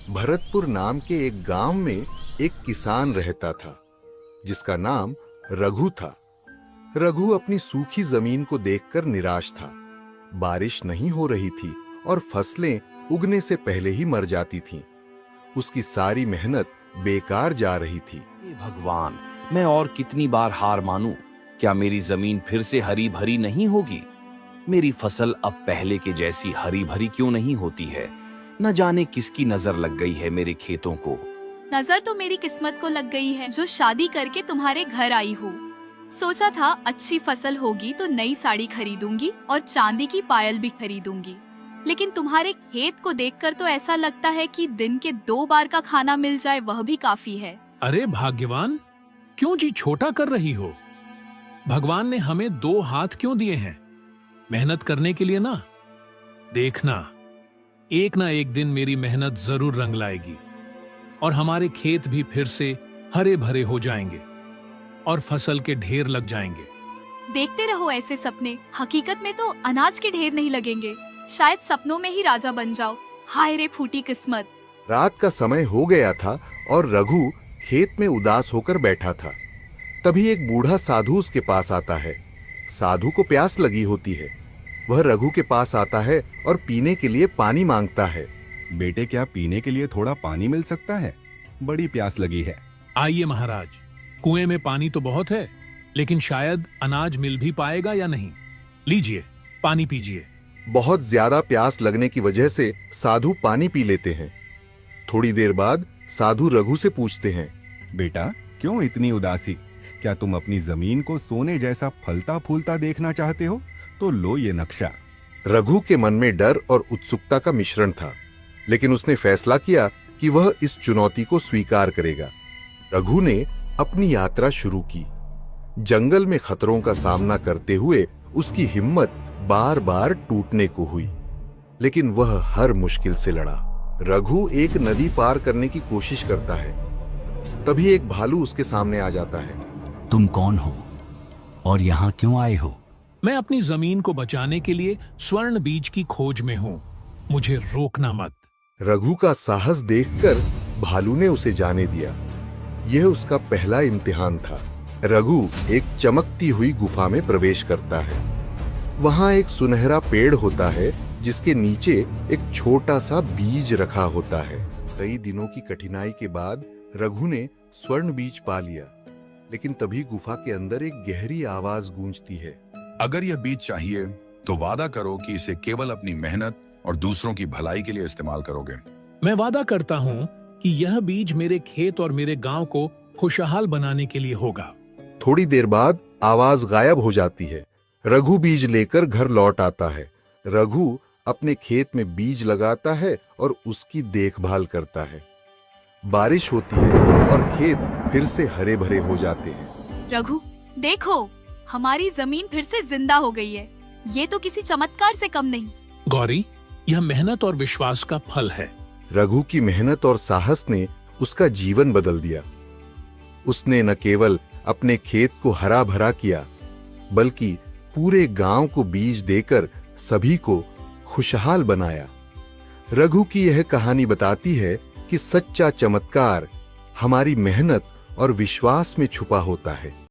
भरतपुर नाम के एक गांव में एक किसान रहता था जिसका नाम रघु था। रघु अपनी सूखी जमीन को देखकर निराश था। बारिश नहीं हो रही थी और फसलें उगने से पहले ही मर जाती थीं। उसकी सारी मेहनत बेकार जा रही थी। हे भगवान, मैं और कितनी बार हार मानूं? क्या मेरी जमीन फिर से हरी भरी नहीं होगी? मेरी फसल अब पहले के जैसी हरी भरी क्यों नहीं होती है? न जाने किसकी नजर लग गई है मेरे खेतों को। नजर तो मेरी किस्मत को लग गई है जो शादी करके तुम्हारे घर आई हूँ। सोचा था अच्छी फसल होगी तो नई साड़ी खरीदूंगी और चांदी की पायल भी खरीदूंगी, लेकिन तुम्हारे खेत को देखकर तो ऐसा लगता है कि दिन के 2 बार का खाना मिल जाए वह भी काफी है। अरे भाग्यवान, क्यों जी छोटा कर रही हो? भगवान ने हमें 2 हाथ क्यों दिए हैं? मेहनत करने के लिए ना। देखना, एक ना एक दिन मेरी मेहनत जरूर रंग लाएगी और हमारे खेत भी फिर से हरे भरे हो जाएंगे और फसल के ढेर लग जाएंगे। देखते रहो ऐसे सपने, हकीकत में तो अनाज के ढेर नहीं लगेंगे। शायद सपनों में ही राजा बन जाओ। हाय रे फूटी किस्मत। रात का समय हो गया था और रघु खेत में उदास होकर बैठा था। तभी एक बूढ़ा साधु उसके पास आता है। साधु को प्यास लगी होती है। वह रघु के पास आता है और पीने के लिए पानी मांगता है। बेटे, क्या पीने के लिए थोड़ा पानी मिल सकता है? बड़ी प्यास लगी है। आइए महाराज, कुएं में पानी तो बहुत है, लेकिन शायद अनाज मिल भी पाएगा या नहीं। लीजिए, पानी पीजिए। बहुत ज्यादा प्यास लगने की वजह से साधु पानी पी लेते हैं। थोड़ी देर बाद साधु रघु से पूछते हैं, बेटा, क्यों इतनी उदासी? क्या तुम अपनी जमीन को सोने जैसा फलता फूलता देखना चाहते हो? तो लो ये नक्शा। रघु के मन में डर और उत्सुकता का मिश्रण था, लेकिन उसने फैसला किया कि वह इस चुनौती को स्वीकार करेगा। रघु ने अपनी यात्रा शुरू की। जंगल में खतरों का सामना करते हुए उसकी हिम्मत बार बार टूटने को हुई, लेकिन वह हर मुश्किल से लड़ा। रघु एक नदी पार करने की कोशिश करता है। तभी एक भालू उसके सामने आ जाता है। तुम कौन हो और यहाँ क्यों आए हो? मैं अपनी जमीन को बचाने के लिए स्वर्ण बीज की खोज में हूँ। मुझे रोकना मत। रघु का साहस देखकर भालू ने उसे जाने दिया। यह उसका पहला इम्तिहान था। रघु एक चमकती हुई गुफा में प्रवेश करता है। वहां एक सुनहरा पेड़ होता है जिसके नीचे एक छोटा सा बीज रखा होता है। कई दिनों की कठिनाई के बाद रघु ने स्वर्ण बीज पा लिया, लेकिन तभी गुफा के अंदर एक गहरी आवाज गूंजती है। अगर यह बीज चाहिए तो वादा करो कि इसे केवल अपनी मेहनत और दूसरों की भलाई के लिए इस्तेमाल करोगे। मैं वादा करता हूँ कि यह बीज मेरे खेत और मेरे गांव को खुशहाल बनाने के लिए होगा। थोड़ी देर बाद आवाज गायब हो जाती है। रघु बीज लेकर घर लौट आता है। रघु अपने खेत में बीज लगाता है और उसकी देखभाल करता है। बारिश होती है और खेत फिर से हरे भरे हो जाते हैं। रघु, देखो, हमारी जमीन फिर से जिंदा हो गई है। ये तो किसी चमत्कार से कम नहीं। गौरी, यह मेहनत और विश्वास का फल है। रघु की मेहनत और साहस ने उसका जीवन बदल दिया। उसने न केवल अपने खेत को हरा भरा किया, बल्कि पूरे गांव को बीज देकर सभी को खुशहाल बनाया। रघु की यह कहानी बताती है कि सच्चा चमत्कार हमारी मेहनत और विश्वास में छुपा होता है।